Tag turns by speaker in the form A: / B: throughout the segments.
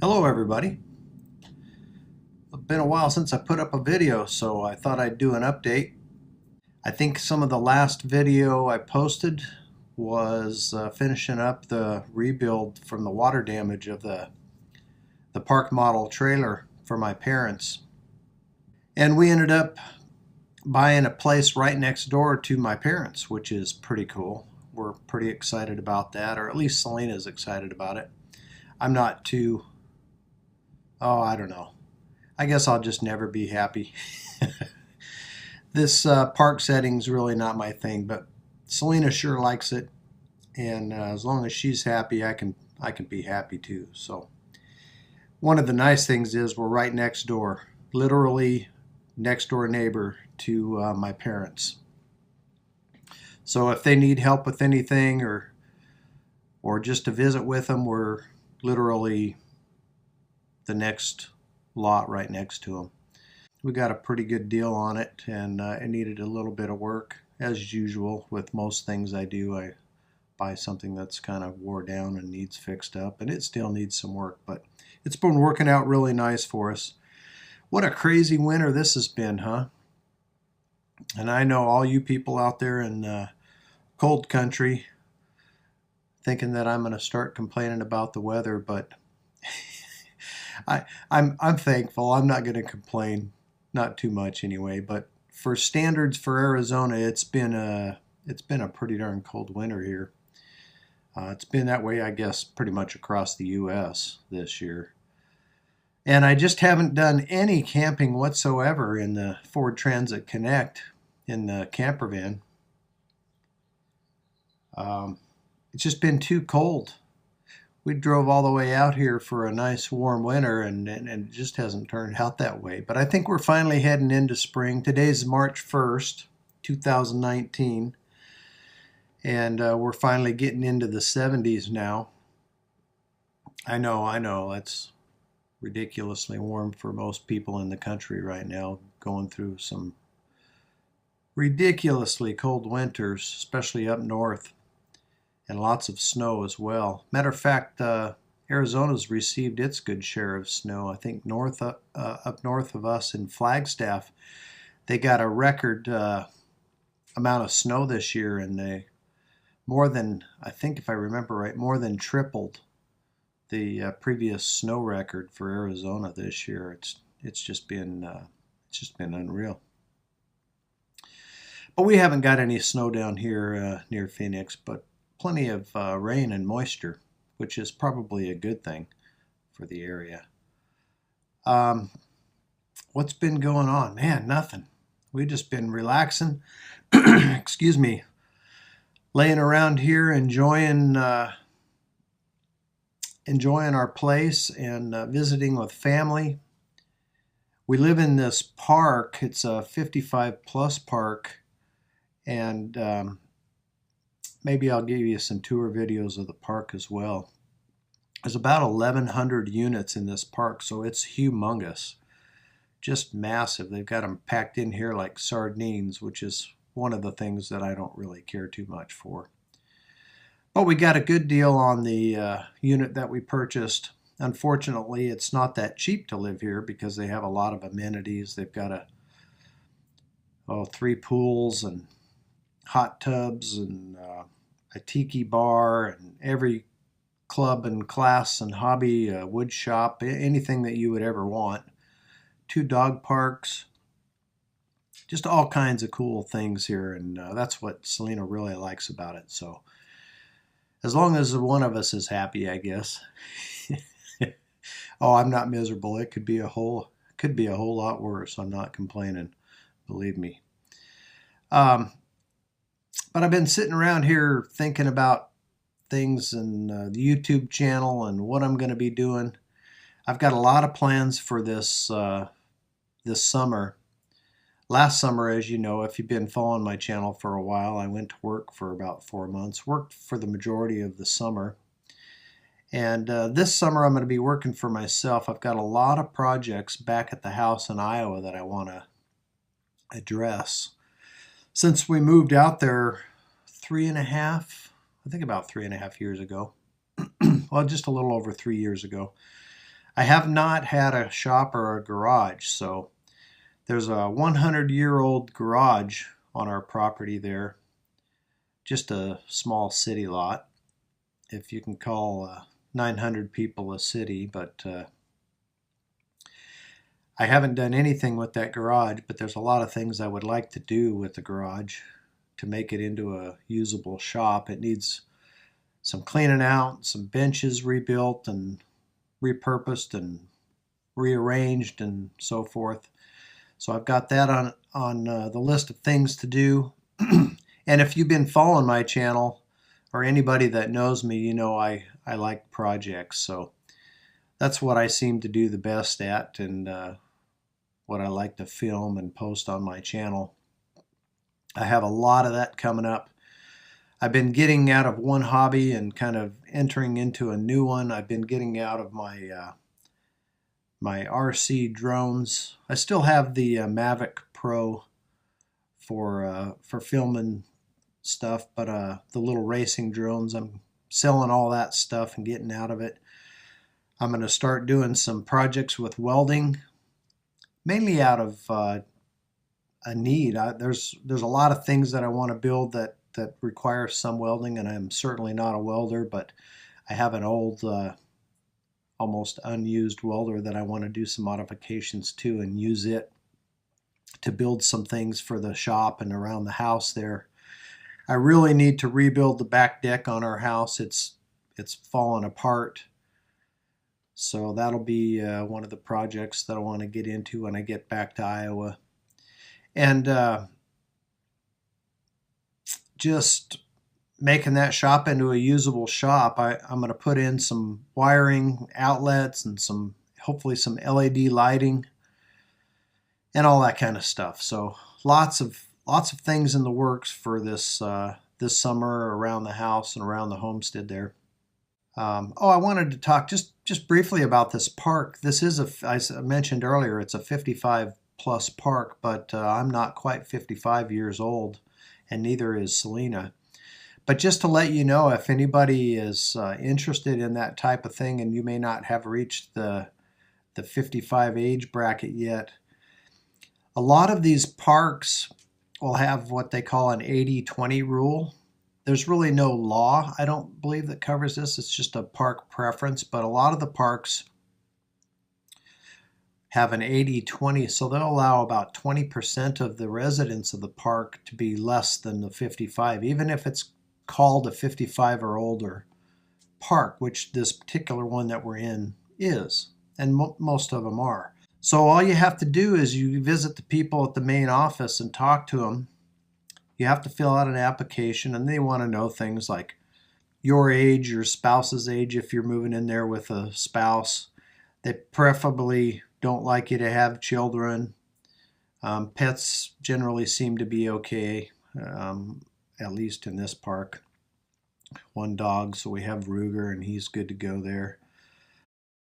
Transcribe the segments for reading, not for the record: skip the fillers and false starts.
A: Hello everybody. It's been a while since I put up a video, so I thought I'd do an update. I think some of the last video I posted was finishing up the rebuild from the water damage of the park model trailer for my parents. And we ended up buying a place right next door to my parents, which is pretty cool. We're pretty excited about that, or at least Selena's excited about it. I'm not too, I don't know. I guess I'll just never be happy. This park setting's really not my thing, but Selena sure likes it, and as long as she's happy, I can be happy too. So one of the nice things is we're right next door, literally next door neighbor to my parents. So if they need help with anything or just to visit with them, we're literally the next lot right next to them. We got a pretty good deal on it, and it needed a little bit of work. As usual with most things I do, I buy something that's kind of wore down and needs fixed up, and it still needs some work, but it's been working out really nice for us. What a crazy winter this has been, huh? And I know all you people out there in cold country thinking that I'm going to start complaining about the weather, but I'm thankful. I'm not going to complain, not too much anyway. But for standards for Arizona, it's been a pretty darn cold winter here. It's been that way, I guess, pretty much across the U.S. this year. And I just haven't done any camping whatsoever in the Ford Transit Connect in the camper van. It's just been too cold. We drove all the way out here for a nice warm winter, and it just hasn't turned out that way. But I think we're finally heading into spring. Today's March 1st, 2019, and we're finally getting into the 70s now. I know, that's ridiculously warm for most people in the country right now, going through some ridiculously cold winters, especially up north, and lots of snow as well. Matter of fact, Arizona's received its good share of snow. I think up north of us in Flagstaff, they got a record amount of snow this year, and they I think if I remember right, more than tripled the previous snow record for Arizona this year. It's just been unreal. But we haven't got any snow down here near Phoenix, but plenty of rain and moisture, which is probably a good thing for the area. What's been going on? Man, nothing. We've just been relaxing. Excuse me. Laying around here enjoying our place and visiting with family. We live in this park. It's a 55 plus park, and maybe I'll give you some tour videos of the park as well. There's about 1,100 units in this park, so it's humongous. Just massive. They've got them packed in here like sardines, which is one of the things that I don't really care too much for. But we got a good deal on the unit that we purchased. Unfortunately, it's not that cheap to live here because they have a lot of amenities. They've got 3 pools and hot tubs and a tiki bar and every club and class and hobby, wood shop, anything that you would ever want. 2 dog parks, just all kinds of cool things here, and that's what Selena really likes about it. So as long as one of us is happy, I guess. Oh, I'm not miserable. It could be a whole lot worse. I'm not complaining, believe me. But I've been sitting around here thinking about things and the YouTube channel and what I'm going to be doing. I've got a lot of plans for this summer. Last summer, as you know, if you've been following my channel for a while, I went to work for about 4 months, worked for the majority of the summer. And this summer I'm going to be working for myself. I've got a lot of projects back at the house in Iowa that I want to address. Since we moved out there about 3.5 years ago, well, just a little over 3 years ago, I have not had a shop or a garage, so there's a 100-year-old garage on our property there, just a small city lot, if you can call 900 people a city, but I haven't done anything with that garage, but there's a lot of things I would like to do with the garage to make it into a usable shop. It needs some cleaning out, some benches rebuilt and repurposed and rearranged and so forth. So I've got that on the list of things to do. And if you've been following my channel, or anybody that knows me, you know I like projects. So that's what I seem to do the best at, and what I like to film and post on my channel. I have a lot of that coming up. I've been getting out of one hobby and kind of entering into a new one. I've been getting out of my my RC drones. I still have the Mavic Pro for filming stuff, but the little racing drones, I'm selling all that stuff and getting out of it. I'm going to start doing some projects with welding, mainly out of a need. There's a lot of things that I want to build that require some welding, and I'm certainly not a welder, but I have an old almost unused welder that I want to do some modifications to and use it to build some things for the shop and around the house there. I really need to rebuild the back deck on our house. It's fallen apart. So that'll be one of the projects that I want to get into when I get back to Iowa. And just making that shop into a usable shop. I'm going to put in some wiring outlets and hopefully some LED lighting and all that kind of stuff. So lots of things in the works for this this summer around the house and around the homestead there. Oh, I wanted to talk just briefly about this park. This is as I mentioned earlier, it's a 55 plus park, but I'm not quite 55 years old, and neither is Selena. But just to let you know, if anybody is interested in that type of thing, and you may not have reached the 55 age bracket yet, a lot of these parks will have what they call an 80-20 rule. There's really no law, I don't believe, that covers this. It's just a park preference, but a lot of the parks have an 80-20, so they'll allow about 20% of the residents of the park to be less than the 55, even if it's called a 55 or older park, which this particular one that we're in is, and most of them are. So all you have to do is you visit the people at the main office and talk to them. You have to fill out an application, and they want to know things like your age, your spouse's age if you're moving in there with a spouse. They preferably don't like you to have children. Pets generally seem to be okay, at least in this park. One dog, so we have Ruger, and he's good to go there.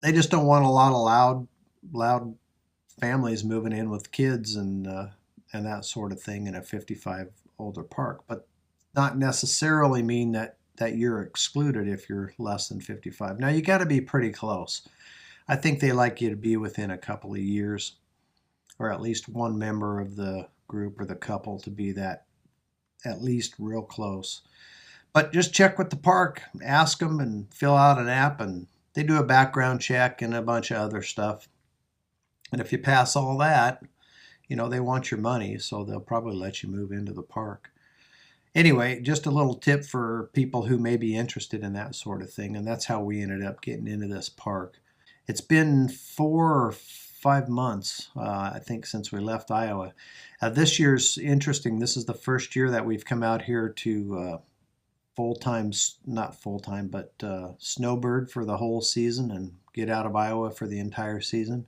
A: They just don't want a lot of loud families moving in with kids and that sort of thing in a 55 older park, but not necessarily mean that you're excluded if you're less than 55. Now you got to be pretty close. I think they like you to be within a couple of years, or at least one member of the group or the couple to be that at least real close. But just check with the park, ask them, and fill out an app, and they do a background check and a bunch of other stuff. And if you pass all that, you know, they want your money, so they'll probably let you move into the park. Anyway, just a little tip for people who may be interested in that sort of thing, and that's how we ended up getting into this park. It's been 4 or 5 months, I think, since we left Iowa. This year's interesting. This is the first year that we've come out here to not full-time, but snowbird for the whole season and get out of Iowa for the entire season.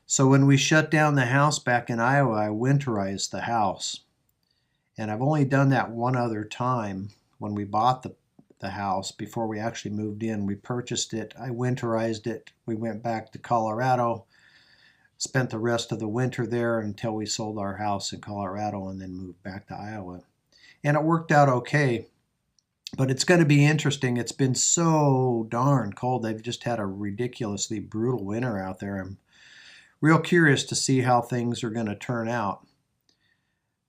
A: So when we shut down the house back in Iowa, I winterized the house. And I've only done that one other time when we bought the house before we actually moved in. We purchased it, I winterized it, we went back to Colorado, spent the rest of the winter there until we sold our house in Colorado and then moved back to Iowa. And it worked out okay. But it's going to be interesting. It's been so darn cold. They've just had a ridiculously brutal winter out there. I'm real curious to see how things are going to turn out.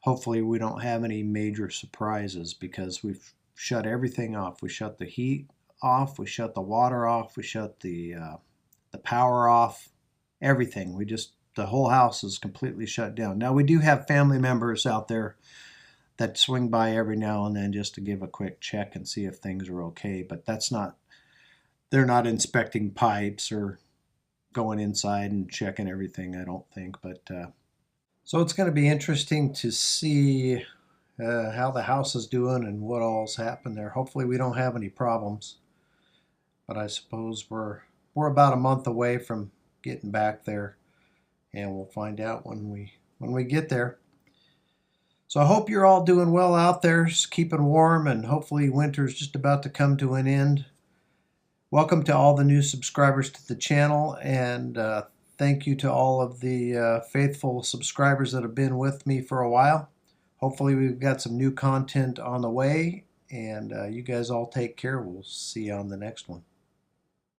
A: Hopefully we don't have any major surprises because we've shut everything off. We shut the heat off, we shut the water off, we shut the power off, everything. The whole house is completely shut down. Now we do have family members out there that swing by every now and then just to give a quick check and see if things are okay, but they're not inspecting pipes or going inside and checking everything, I don't think. But so it's going to be interesting to see how the house is doing and what all's happened there. Hopefully we don't have any problems, but I suppose we're about a month away from getting back there, and we'll find out when we get there. So I hope you're all doing well out there, keeping warm, and hopefully winter's just about to come to an end. Welcome to all the new subscribers to the channel, and thank you to all of the faithful subscribers that have been with me for a while. Hopefully we've got some new content on the way, and you guys all take care. We'll see you on the next one.